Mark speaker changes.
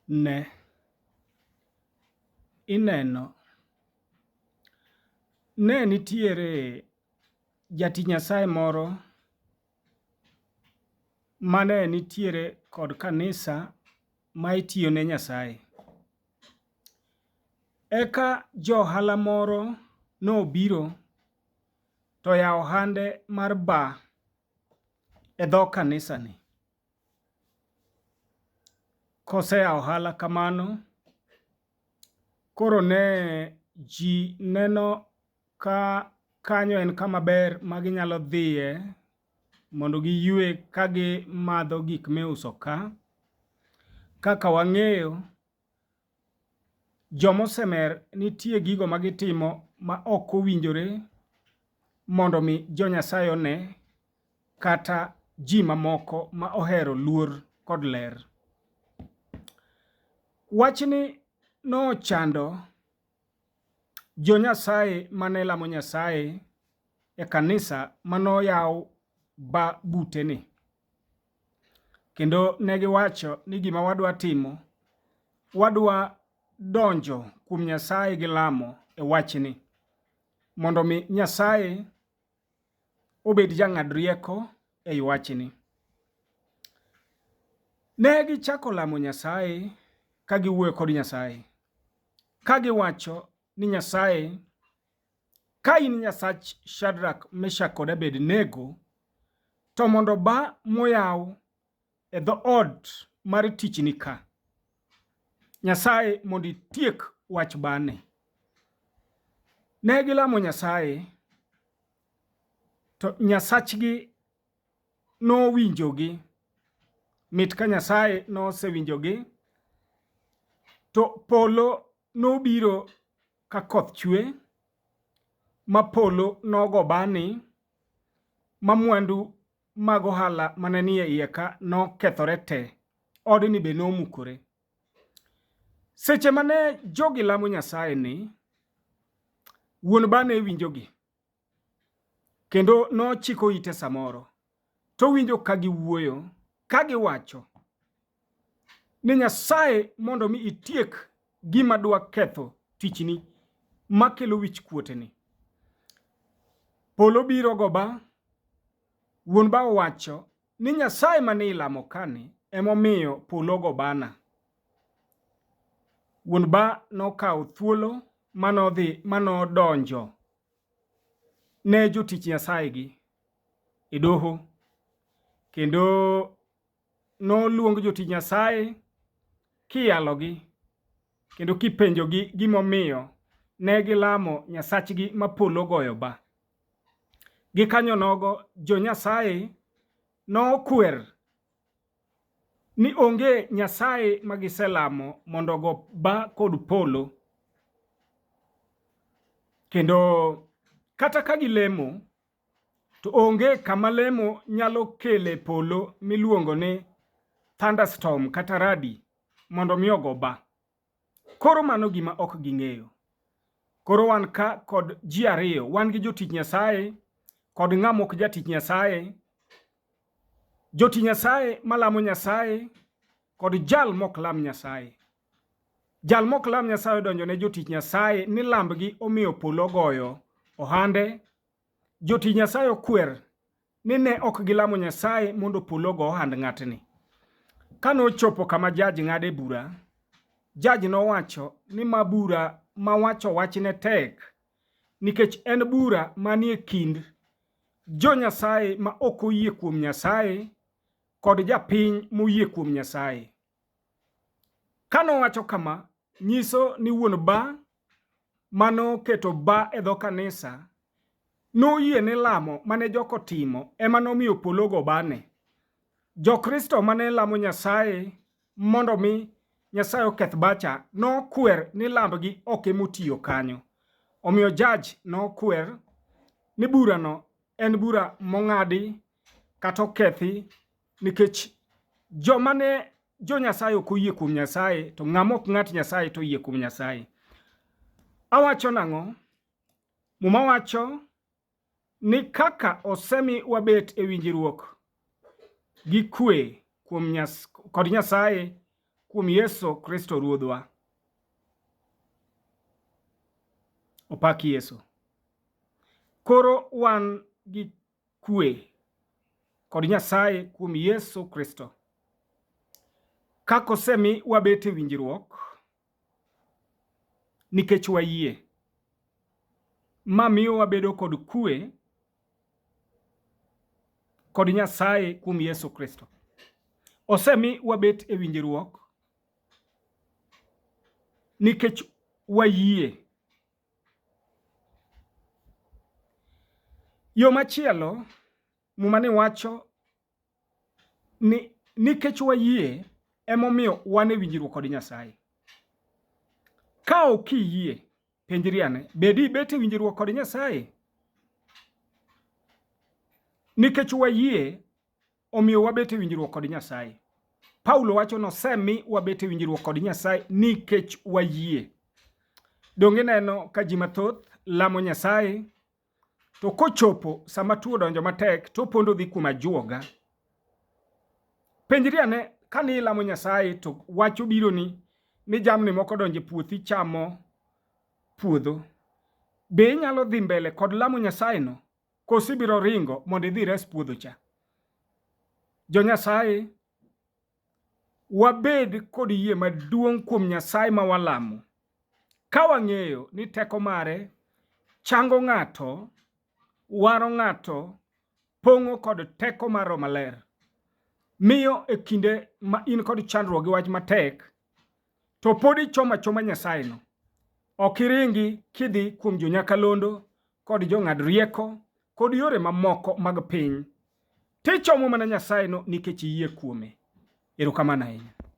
Speaker 1: Ne ineno ne nitiere jati Nyasaye moro mane nitiere kod kanisa ma itiyo ne Nyasaye. Eka johala moro nobiro to yawo ohande mar bar e dho kanisa ni. Koseyawo ohala kamano, koro ne ji neno ka kanyo en kama ber ma ginyalo dhiye mondo giyue ka gimadho gik miuso ka. Kaka wang'eyo, jomosemer nitie gigo ma gitimo ma ok owinjore mondo mi jo Nyasaye one, kata ji mamoko ma ohero luor kod ler. Wachni nochando jo Nyasaye mane lamo Nyasaye e kanisa manoyaw bar bute ni. Kendo negiwacho ni gima wadwa timo, wadwa donjo kuom Nyasaye gi lamo e wachni, mondo mi Nyasaye obed jang'ad rieko ei wachni. Ne gichako lamo Nyasaye ka giwuoyo kod Nyasaye, ka giwacho ni Nyasaye, ka in Nyasach Shadrach, Meshach kod Abednego, to mondo bar moyaw e dhoot mar tichni ka, Nyasaye mondo itiek wach bar ni. Ne gilamo Nyasaye, to Nyasachgi nowinjogi. Mit ka Nyasaye nosewinjogi, to polo nobiro ka koth chwe, ma polo nogo bar ni, ma mwandu mag ohala mane ni e iye ka nokethore te. Odni be nomukore. Seche mane jogi lamo Nyasaye ni, wuon bar ne winjogi, kendo nochiko ite samoro, to winjo ka giwuoyo, ka giwacho ni Nyasaye mondo mi itiek gima dwa ketho tichni makelo wich kuot ni. Polo biro go bar, wuon bar owacho ni Nyasaye mane ilamo kani emomiyo polo go bana. Wuon bar nokawo thuolo manodonjo ne jotich Nyasaye gi e doho, kendo noluong jotich Nyasaye kiyalogi kendo kipenjogi gimomiyo ne gilamo Nyasachgi ma polo goyo bar. Gikanyo nogo jo Nyasaye nokwer ni onge Nyasaye magiselamo mondo go bar kod polo, kendo kata ka gilemo to onge kama lemo nyalo kele polo miluongo ni thunderstorm kata radi mondo mi ogo bar. Koro mano gima ok ging'eyo. Koro wan ka kod ji ariyo, wan gi jotich Nyasaye kod ng'ama ok jatich Nyasaye, jotich Nyasaye malamo Nyasaye kod jal mok lam Nyasaye. Jal mok lam Nyasaye odonjo ne jotich Nyasaye ni lambgi omiyo polo goyo ohande. Jotich Nyasaye okwer ni ne ok gilamo Nyasaye mondo polo go ohand ng'atni. Kanochopo kama jaj ng'ade bura, jaj nowacho ni ma bura ma wacho wachne tek, nikech en bura manie kind jo Nyasaye ma ok oyie kuom Nyasaye kod japiny moyie kuom Nyasaye. Kanowacho kama, nyiso ni wuon bar manoketo bar e dho kanisa noyie ni lamo mane joko timo ema nomiyo polo go bane. Jokristo mane lamo Nyasaye mondo mi Nyasaye oketh bacha nokwer ni lambgi ok emotiyo kanyo. Omiyo jaj nokwer ni burano en bura mong'adi kata okethi, nikech jomane jo Nyasaye ok oyie kuom Nyasaye, to ng'ama ok ng'at Nyasaye to oyie kuom Nyasaye. Awacho nang'o? Muma wacho ni kaka osemi wabet e winjruok gi kwe kod Nyasaye kuom Yesu Kristo Ruodhwa. Opaki Yesu. Koro wan gi kwe kod Nyasaye kuom Yesu Kristo. Kakosemi wabet e winjruok nikech wayie. Mamiyo wabedo kod kwe kod Nyasaye kuom Yesu Kristo. Osemi wabet e winjruok nikech wayie. Yo machielo Muma wacho ni nikech wayie emomiyo wan e winjruok kod Nyasaye. Ka ok iyie, penjri ane, bedi ibet e winjruok kod Nyasaye? Nikech wayie omiyo wabet e winjruok kod Nyasaye. Paulo wacho nosemi wabet e winjruok kod Nyasaye nikech wayie. Donge neno ka ji mathoth lamo Nyasaye, to kochopo sama tuo donjo matek to pondo dhi kuma juoga. Penjri ane, kani lamo Nyasaye to wacho biro ni jamni moko donje puothi chamo puodho, be inyalo dhi mbele kod lamo Nyasaye no kosi biro ringo mondo idhi res puodho cha? Jo Nyasaye, wabed kod yie maduong' kuom Nyasaye ma walamo, ka wang'eyo ni teko mare chango ng'ato, waro ng'ato, pong'o kod teko mar Roho Maler, miyo e kinde ma in kod chandruok gi wach matek to pod ichomo achoma Nyasaye no. Ok iringi kidhi kuom jonyakalondo kod jong'ad rieko kod yore mamoko mag piny. Tichomo mana Nyasaye no nikech iyie kuome. Erokamano ahinya.